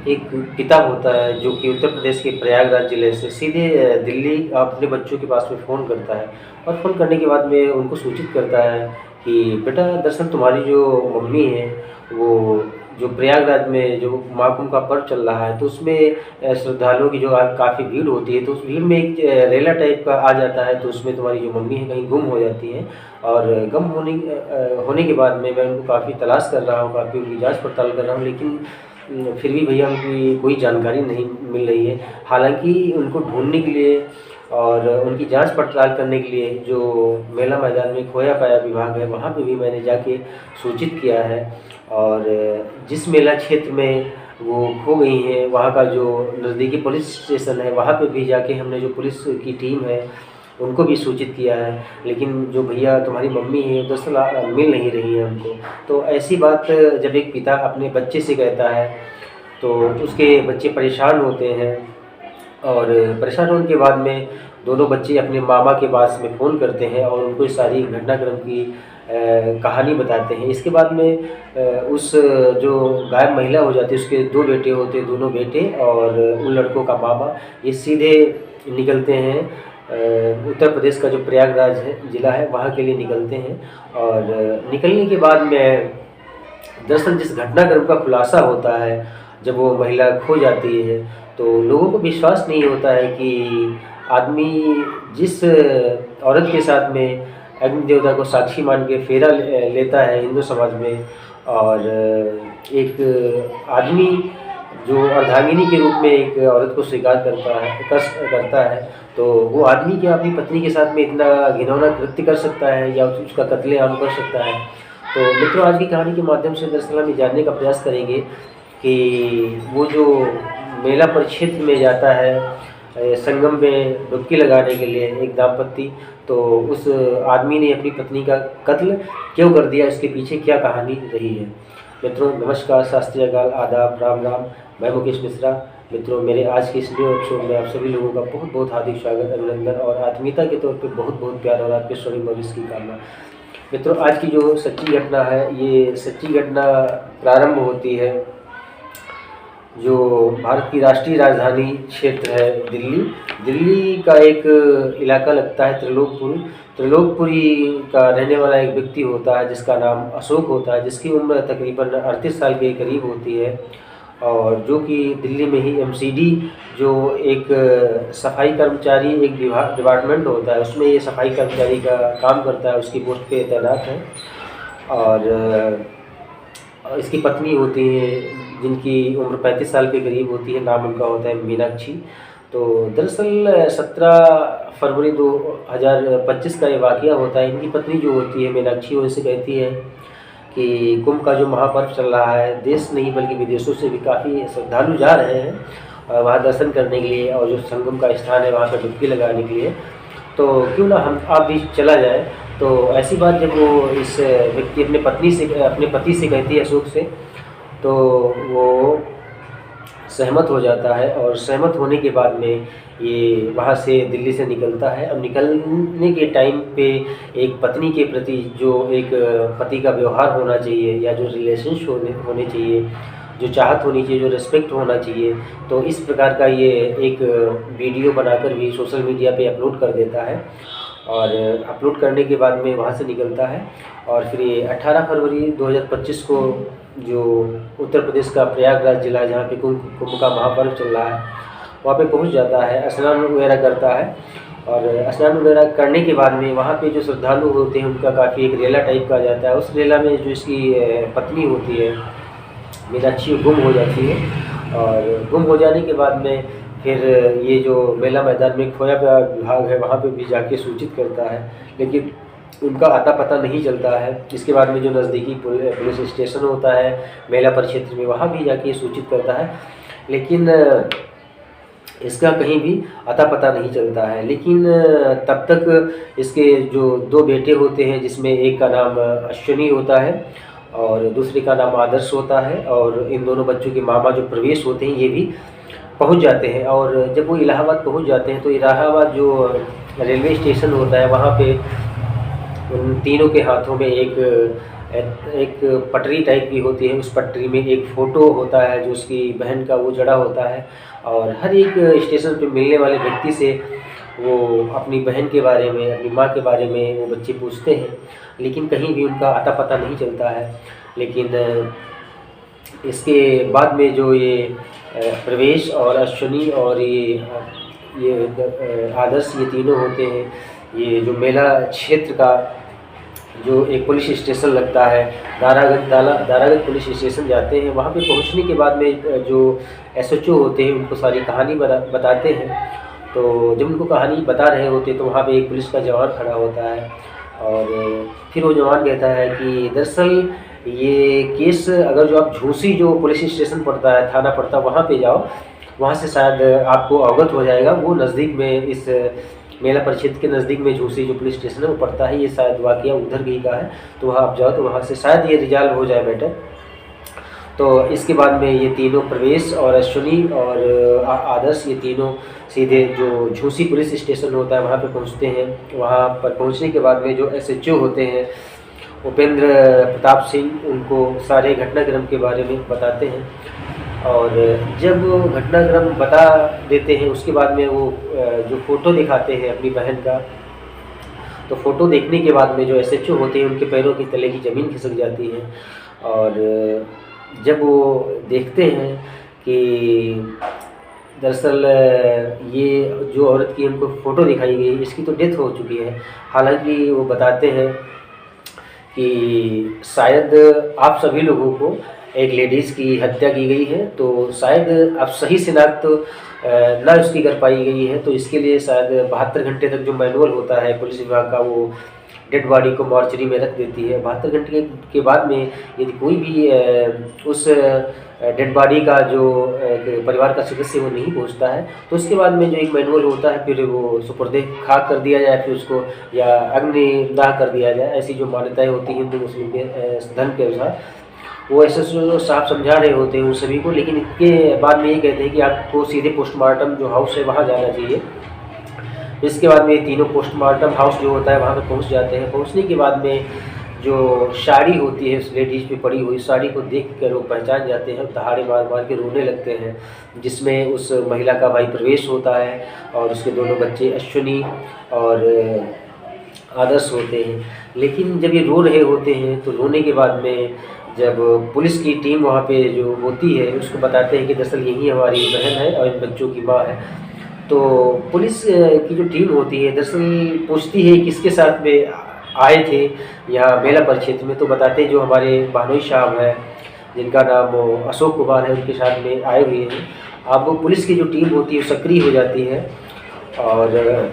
एक पिता होता है जो कि उत्तर प्रदेश के प्रयागराज ज़िले से सीधे दिल्ली अपने बच्चों के पास में फ़ोन करता है और फ़ोन करने के बाद में उनको सूचित करता है कि बेटा दरअसल तुम्हारी जो मम्मी है वो जो प्रयागराज में जो महाकुंभ का पर्व चल रहा है तो उसमें श्रद्धालुओं की जो काफ़ी भीड़ होती है तो उस भीड़ में एक रेला टाइप का आ जाता है तो उसमें तुम्हारी जो मम्मी है कहीं गुम हो जाती है और गुम होने के बाद में मैं उनको काफ़ी तलाश कर रहा हूँ, काफ़ी उनकी जाँच पड़ताल कर रहा हूँ, लेकिन फिर भी भैया उनकी कोई जानकारी नहीं मिल रही है। हालाँकि उनको ढूँढने के लिए और उनकी जाँच पड़ताल करने के लिए जो मेला मैदान में खोया पाया विभाग है, वहाँ पे भी मैंने जाके सूचित किया है और जिस मेला क्षेत्र में वो खो गई हैं, वहाँ का जो नज़दीकी पुलिस स्टेशन है, वहाँ पे भी जाके हमने जो पुलिस की टीम है, उनको भी सूचित किया है। लेकिन जो भैया तुम्हारी मम्मी है दरअसल मिल नहीं रही है हमको। तो ऐसी बात जब एक पिता अपने बच्चे से कहता है, तो उसके बच्चे परेशान होते हैं और परेशान होने के बाद में दोनों बच्चे अपने मामा के पास में फ़ोन करते हैं और उनको इस सारी घटनाक्रम की कहानी बताते हैं। इसके बाद में उस जो गायब महिला हो जाती है उसके 2 बेटे होते हैं, दोनों बेटे और उन लड़कों का मामा ये सीधे निकलते हैं उत्तर प्रदेश का जो प्रयागराज है ज़िला है वहाँ के लिए निकलते हैं और निकलने के बाद में दरअसल जिस घटनाक्रम का खुलासा होता है जब वो महिला खो जाती है तो लोगों को विश्वास नहीं होता है कि आदमी जिस औरत के साथ में अग्नि देवता को साक्षी मान के फेरा लेता है हिंदू समाज में और एक आदमी जो अर्धांगिनी के रूप में एक औरत को स्वीकार करता है तो वो आदमी क्या अपनी पत्नी के साथ में इतना घिनौना कृत्य कर सकता है या उसका कत्लेआम कर सकता है। तो मित्रों आज की कहानी के माध्यम से दरअसल हम ये जानने का प्रयास करेंगे कि वो जो मेला परिक्षेत्र में जाता है संगम में डुबकी लगाने के लिए एक दाम्पत्य, तो उस आदमी ने अपनी पत्नी का कत्ल क्यों कर दिया, इसके पीछे क्या कहानी रही है। मित्रों नमस्कार, सत श्री अकाल, आदाब, राम राम। मैं मुकेश मिश्रा। मित्रों मेरे आज के इस वीडियो एपिसोड में आप सभी लोगों का बहुत बहुत हार्दिक स्वागत, अभिनंदन और आत्मीयता के तौर पे बहुत बहुत प्यार और आपके स्वर्णिम भविष्य की कामना। मित्रों आज की जो सच्ची घटना है, ये सच्ची घटना प्रारंभ होती है जो भारत की राष्ट्रीय राजधानी क्षेत्र है दिल्ली का एक इलाका लगता है त्रिलोकपुरी का रहने वाला एक व्यक्ति होता है जिसका नाम अशोक होता है, जिसकी उम्र तकरीबन 38 साल के करीब होती है और जो कि दिल्ली में ही एमसीडी जो एक सफाई कर्मचारी एक डिपार्टमेंट होता है उसमें ये सफाई कर्मचारी का काम करता है, उसकी पोस्ट पे तैनात है। और इसकी पत्नी होती है जिनकी उम्र 35 साल के करीब होती है, नाम उनका होता है मीनाक्षी। तो दरअसल 17 फरवरी 2025 का ये वाक़या होता है। इनकी पत्नी जो होती है मीनाक्षी वो इसे कहती है कि कुंभ का जो महापर्व चल रहा है, देश नहीं बल्कि विदेशों से भी काफ़ी श्रद्धालु जा रहे हैं वहाँ दर्शन करने के लिए और जो संगम का स्थान है वहाँ पर डुबकी लगाने के लिए, तो क्यों ना आप भी चला जाए। तो ऐसी बात जब वो इस व्यक्ति अपने पति से कहती है अशोक से, तो वो सहमत हो जाता है और सहमत होने के बाद में ये वहाँ से दिल्ली से निकलता है। और निकलने के टाइम पे एक पत्नी के प्रति जो एक पति का व्यवहार होना चाहिए या जो रिलेशनशिप होने चाहिए, जो चाहत होनी चाहिए, जो रिस्पेक्ट होना चाहिए, तो इस प्रकार का ये एक वीडियो बनाकर भी सोशल मीडिया पे अपलोड कर देता है। और अपलोड करने के बाद में वहाँ से निकलता है और फिर ये 18 फरवरी 2025 को जो उत्तर प्रदेश का प्रयागराज ज़िला जहाँ पे कुंभ का महापर्व चल रहा है वहाँ पे पहुँच जाता है, स्नान वगैरह करता है। और स्नान वगैरह करने के बाद में वहाँ पे जो श्रद्धालु होते हैं उनका काफ़ी एक रेला टाइप का आ जाता है। उस रेला में जो इसकी पत्नी होती है मीनाक्षी गुम हो जाती है और गुम हो जाने के बाद में फिर ये जो मेला मैदान में खोया गया विभाग है वहाँ पे भी जाके सूचित करता है, लेकिन उनका आता पता नहीं चलता है। इसके बाद में जो नज़दीकी पुलिस स्टेशन होता है मेला परिक्षेत्र में वहाँ भी जाके सूचित करता है, लेकिन इसका कहीं भी अता पता नहीं चलता है। लेकिन तब तक इसके जो 2 बेटे होते हैं जिसमें एक का नाम अश्विनी होता है और दूसरे का नाम आदर्श होता है, और इन दोनों बच्चों के मामा जो प्रवेश होते हैं ये भी पहुंच जाते हैं। और जब वो इलाहाबाद पहुंच जाते हैं तो इलाहाबाद जो रेलवे स्टेशन होता है वहाँ पे उन तीनों के हाथों में एक एक पटरी टाइप की होती है, उस पटरी में एक फ़ोटो होता है जो उसकी बहन का वो जड़ा होता है। और हर एक स्टेशन पे मिलने वाले व्यक्ति से वो अपनी बहन के बारे में, अपनी माँ के बारे में वो बच्चे पूछते हैं, लेकिन कहीं भी उनका अता-पता नहीं चलता है। लेकिन इसके बाद में जो ये प्रवेश और अश्विनी और आदर्श, ये तीनों होते हैं। ये जो मेला क्षेत्र का जो एक पुलिस स्टेशन लगता है, दारागंज पुलिस स्टेशन जाते हैं। वहाँ पे पहुँचने के बाद में जो एसएचओ होते हैं उनको सारी कहानी बताते हैं। तो जब उनको कहानी बता रहे होते हैं तो वहाँ पे एक पुलिस का जवान खड़ा होता है और फिर वो जवान कहता है कि दरअसल ये केस, अगर जो आप झूसी जो पुलिस स्टेशन पड़ता है, थाना पड़ता है, वहाँ पे जाओ, वहाँ से शायद आपको अवगत हो जाएगा। वो नज़दीक में इस मेला परिक्षेत्र के नज़दीक में झूसी जो पुलिस स्टेशन है वो पड़ता है। ये शायद वाक़या उधर ही का है, तो वहाँ आप जाओ तो वहाँ से शायद ये रिज़ॉल्व हो जाए मैटर। तो इसके बाद में ये तीनों, प्रवेश और अश्विनी और आदर्श, ये तीनों सीधे जो झूसी पुलिस स्टेशन होता है वहाँ पे पहुँचते हैं। वहाँ पर पहुँचने के बाद में जो एसएचओ होते हैं उपेंद्र प्रताप सिंह, उनको सारे घटनाक्रम के बारे में बताते हैं। और जब वो घटनाक्रम बता देते हैं उसके बाद में वो जो फ़ोटो दिखाते हैं अपनी बहन का, तो फ़ोटो देखने के बाद में जो एसएचओ होते हैं उनके पैरों के तले की ज़मीन खिसक जाती है। और जब वो देखते हैं कि दरअसल ये जो औरत की हमको फ़ोटो दिखाई गई इसकी तो डेथ हो चुकी है। हालांकि वो बताते हैं कि शायद आप सभी लोगों को एक लेडीज़ की हत्या की गई है, तो शायद अब सही शिनाख्त ना उसकी कर पाई गई है, तो इसके लिए शायद 72 घंटे तक जो मैनुअल होता है पुलिस विभाग का, वो डेड बॉडी को मॉर्चरी में रख देती है। 72 घंटे के बाद में यदि कोई भी उस डेड बॉडी का जो परिवार का सदस्य वो नहीं पहुंचता है, तो उसके बाद में जो एक मैनुअल होता है फिर वो सुपुर्दे खाक कर दिया जाए, फिर उसको या अग्निदाह कर दिया जाए। ऐसी जो मान्यताएं होती हैं हिंदू मुस्लिम के धर्म के अनुसार, वो ऐसे साफ समझा रहे होते हैं उन सभी को। लेकिन इसके बाद में ये कहते हैं कि आपको सीधे पोस्टमार्टम जो हाउस है वहाँ जाना चाहिए। इसके बाद में तीनों पोस्टमार्टम हाउस जो होता है वहाँ पे पहुँच जाते हैं। पहुँचने के बाद में जो साड़ी होती है उस लेडीज़ पे पड़ी हुई, साड़ी को देख कर वो पहचान जाते हैं, दहाड़े मार मार के रोने लगते हैं, जिसमें उस महिला का भाई प्रवेश होता है और उसके दोनों बच्चे अश्विनी और आदर्श होते हैं। लेकिन जब ये रो रहे होते हैं तो रोने के बाद में जब पुलिस की टीम वहाँ पे जो होती है उसको बताते हैं कि दरअसल यही हमारी बहन है और इन बच्चों की माँ है। तो पुलिस की जो टीम होती है दरअसल पूछती है किसके साथ में आए थे यहाँ मेला परिक्षेत्र में, तो बताते हैं जो हमारे बहनोई साहब हैं जिनका नाम अशोक कुमार है, उनके साथ में आए हुए हैं। अब पुलिस की जो टीम होती है सक्रिय हो जाती है और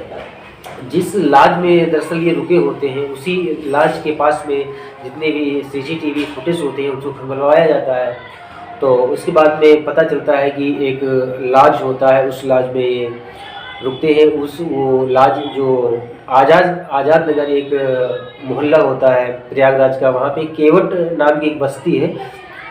जिस लॉज में दरअसल ये रुके होते हैं उसी लॉज के पास में जितने भी सीसीटीवी फुटेज होते हैं उनको खंगलवाया जाता है। तो उसके बाद में पता चलता है कि एक लॉज होता है, उस लॉज में ये रुकते हैं। वो लॉज जो आज़ाद नगर एक मोहल्ला होता है प्रयागराज का, वहाँ पे केवट नाम की एक बस्ती है,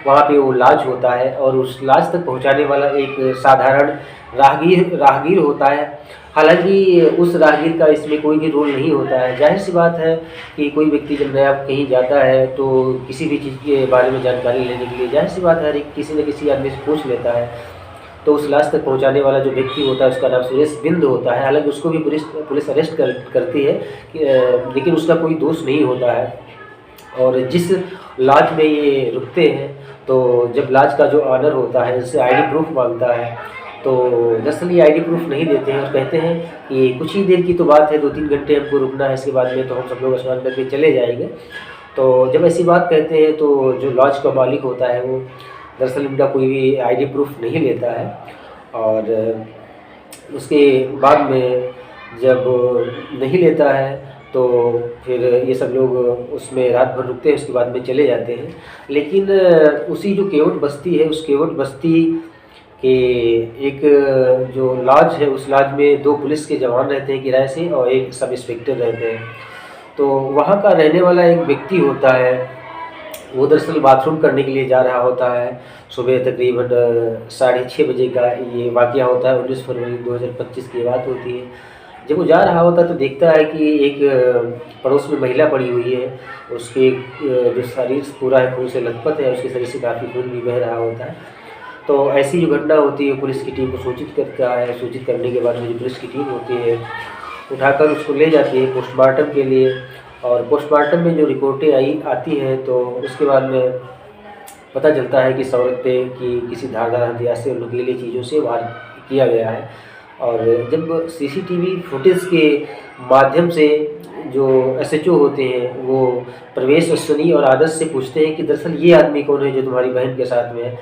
वहाँ पे वो लॉज होता है। और उस लॉज तक पहुँचाने वाला एक साधारण राहगीर होता है। हालांकि उस राहगीर का इसमें कोई भी रोल नहीं होता है। जाहिर सी बात है कि कोई व्यक्ति जब नया कहीं जाता है तो किसी भी चीज़ के बारे में जानकारी लेने के लिए जाहिर सी बात है हर एक किसी न किसी आदमी से पूछ लेता है। तो उस लाश तक पहुंचाने वाला जो व्यक्ति होता है उसका नाम सुरेश बिंद होता है। हालांकि उसको भी पुलिस अरेस्ट करती है लेकिन उसका कोई दोष नहीं होता है। और जिस लॉज में ये रुकते हैं तो जब लॉज का जो ऑनर होता है उससे आईडी प्रूफ मांगता है, तो दरअसल ये आईडी प्रूफ नहीं देते हैं और कहते हैं कि कुछ ही देर की तो बात है, 2-3 घंटे हमको रुकना है, इसके बाद में तो हम सब लोग स्नान करके चले जाएंगे। तो जब ऐसी बात कहते हैं तो जो लॉज का मालिक होता है वो दरअसल इनका कोई भी आईडी प्रूफ नहीं लेता है। और उसके बाद में जब नहीं लेता है तो फिर ये सब लोग उसमें रात भर रुकते हैं, उसके बाद में चले जाते हैं। लेकिन उसी जो केवट बस्ती है उस केवट बस्ती के एक जो लॉज है उस लॉज में 2 पुलिस के जवान रहते हैं किराए से और एक सब इंस्पेक्टर रहते हैं। तो वहाँ का रहने वाला एक व्यक्ति होता है, वो दरअसल बाथरूम करने के लिए जा रहा होता है। सुबह तकरीबन 6:30 बजे का ये वाक़या होता है। 19 फरवरी 2025 की बात होती है, जब वो जा रहा होता है तो देखता है कि एक पड़ोस में महिला पड़ी हुई है, उसके जो शरीर पूरा है खून से लथपथ है, उसके शरीर से काफ़ी खून भी बह रहा होता है। तो ऐसी जो घटना होती है पुलिस की टीम को सूचित करता है, सूचित करने के बाद में जो पुलिस की टीम होती है उठाकर उसको ले जाती है पोस्टमार्टम के लिए। और पोस्टमार्टम में जो रिपोर्टें आती हैं तो उसके बाद में पता चलता है कि इस औरत पे कि किसी धारदार हथियार से और नुकीली चीज़ों से वार किया गया है। और जब सीसीटीवी फुटेज के माध्यम से जो एसएचओ होते हैं वो प्रवेश, अश्विनी और आदर्श से पूछते हैं कि दरअसल ये आदमी कौन है जो तुम्हारी बहन के साथ में है,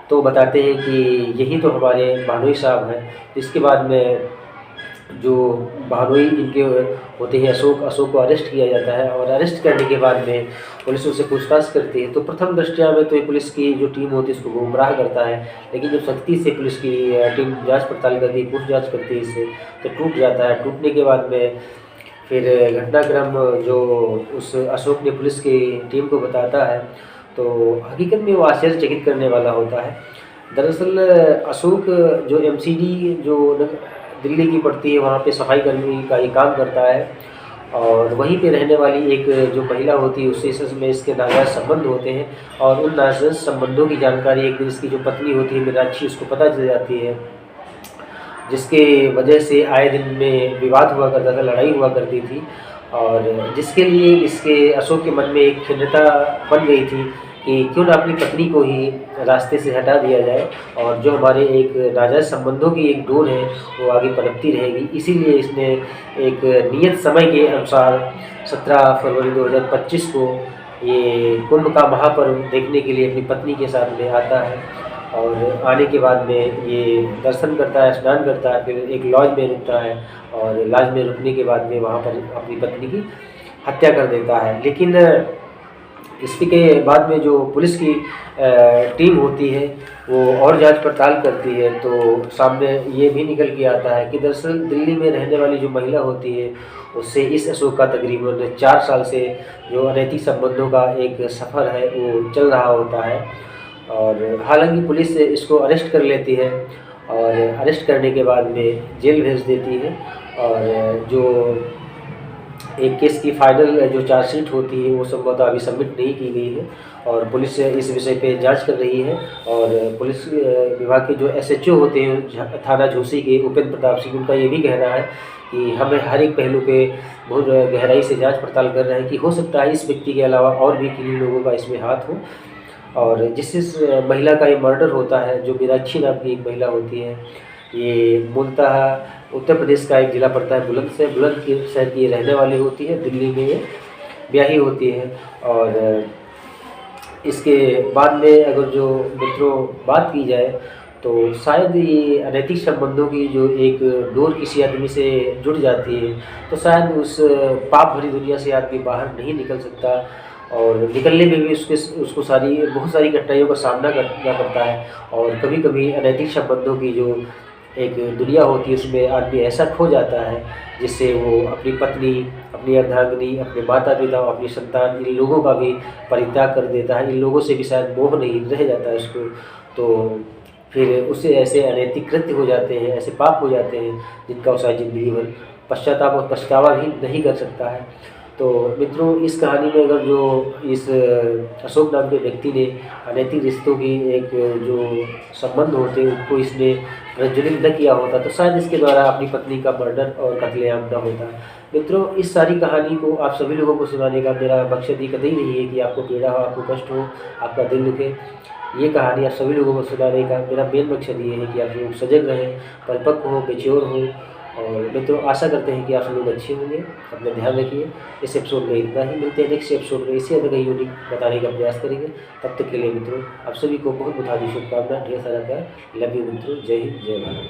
तो बताते हैं कि यही तो हमारे भानोई साहब हैं। इसके बाद में जो भानोई इनके होते हैं अशोक को अरेस्ट किया जाता है और अरेस्ट करने के बाद में पुलिस उससे पूछताछ करती है। तो प्रथम दृष्टया में तो ये पुलिस की जो टीम होती है इसको गुमराह करता है, लेकिन जब सख्ती से पुलिस की टीम जांच पड़ताल करती है, पूछताछ करती है इससे, तो टूट जाता है। टूटने के बाद में फिर घटनाक्रम जो उस अशोक ने पुलिस की टीम को बताता है तो हकीकत में वो आश्चर्यचकित करने वाला होता है। दरअसल अशोक जो एमसीडी जो दिल्ली की पड़ती है वहाँ पे सफाई कर्मी का ये काम करता है और वहीं पे रहने वाली एक जो महिला होती है उससे में इसके नाजायज़ संबंध होते हैं और उन नाजायज़ संबंधों की जानकारी एक दिन इसकी जो पत्नी होती है मीनाक्षी उसको पता चल जाती है, जिसके वजह से आए दिन में विवाद हुआ करता था, लड़ाई हुआ करती थी और जिसके लिए इसके अशोक के मन में एक खिन्नता बन गई थी कि क्यों ना अपनी पत्नी को ही रास्ते से हटा दिया जाए और जो हमारे एक नाजायज़ संबंधों की एक डोर है वो आगे पनपती रहेगी। इसीलिए इसने एक नियत समय के अनुसार 17 फरवरी 2025 को ये कुंभ का महापर्व देखने के लिए अपनी पत्नी के साथ में आता है और आने के बाद में ये दर्शन करता है, स्नान करता है, फिर एक लॉज में रुकता है और लॉज में रुकने के बाद में वहाँ पर अपनी पत्नी की हत्या कर देता है। लेकिन इसके बाद में जो पुलिस की टीम होती है वो और जांच पड़ताल करती है तो सामने ये भी निकल के आता है कि दरअसल दिल्ली में रहने वाली जो महिला होती है उससे इस अशोक का तकरीबन 4 साल से जो अनैतिक संबंधों का एक सफ़र है वो चल रहा होता है। और हालांकि पुलिस इसको अरेस्ट कर लेती है और अरेस्ट करने के बाद में जेल भेज देती है और जो एक केस की फाइनल जो चार्जशीट होती है वो संभवतः अभी सबमिट नहीं की गई है और पुलिस इस विषय पे जांच कर रही है। और पुलिस विभाग के जो एसएचओ होते हैं थाना झोसी के उपेंद्र प्रताप सिंह, उनका ये भी कहना है कि हमें हर एक पहलू पे बहुत गहराई से जांच पड़ताल कर रहे हैं कि हो सकता है इस व्यक्ति के अलावा और भी किन्हीं लोगों का इसमें हाथ हो। और जिस महिला का ये मर्डर होता है जो मीनाक्षी नाम की एक महिला होती है, ये मूलतः उत्तर प्रदेश का एक ज़िला पड़ता है बुलंदशहर की रहने वाली होती है, दिल्ली में ये ब्याही होती है। और इसके बाद में अगर जो मित्रों बात की जाए तो शायद ये अनैतिक संबंधों की जो एक डोर किसी आदमी से जुड़ जाती है तो शायद उस पाप भरी दुनिया से आदमी बाहर नहीं निकल सकता और निकलने में भी उसको बहुत सारी कठिनाइयों का सामना करना पड़ता है। और कभी कभी अनैतिक संबंधों की जो एक दुनिया होती है उसमें आदमी ऐसा खो जाता है जिससे वो अपनी पत्नी, अपनी अर्धांगिनी, अपने माता पिता, अपनी संतान, इन लोगों का भी परित्याग कर देता है। इन लोगों से भी शायद मोह नहीं रह जाता है उसको, तो फिर उससे ऐसे अनैतिक कृत्य हो जाते हैं, ऐसे पाप हो जाते हैं जिनका वो शायद ज़िंदगी भर पश्चाताप और पछतावा भी नहीं कर सकता है। तो मित्रों इस कहानी में अगर जो इस अशोक नाम के व्यक्ति ने अनैतिक रिश्तों की एक जो संबंध होते हैं उनको इसने प्रज्वलित न किया होता तो शायद इसके द्वारा अपनी पत्नी का मर्डर और कत्लेआम न होता। मित्रों इस सारी कहानी को आप सभी लोगों को सुनाने का मेरा मकसद ही कतई नहीं है कि आपको पीड़ा हो, आपको कष्ट हो, आपका दिल दुखे। ये कहानी आप सभी लोगों को सुनाने का मेरा मेन मकसद ये है कि आप लोग सजग रहें, परिपक्व हो, मैच्योर हो। और मित्रों आशा करते हैं कि आप लोग अच्छे होंगे, अपना ध्यान रखिए। इस एपिसोड में इतना ही, मिलते हैं नेक्स्ट एपिसोड में इससे ज़्यादा यूनिक बताने का प्रयास करेंगे। तब तक के लिए मित्रों आप सभी को बहुत बहुत हार्दिक शुभकामनाएं, ढेर सारा प्यार। लव यू मित्रों, जय हिंद, जय भारत।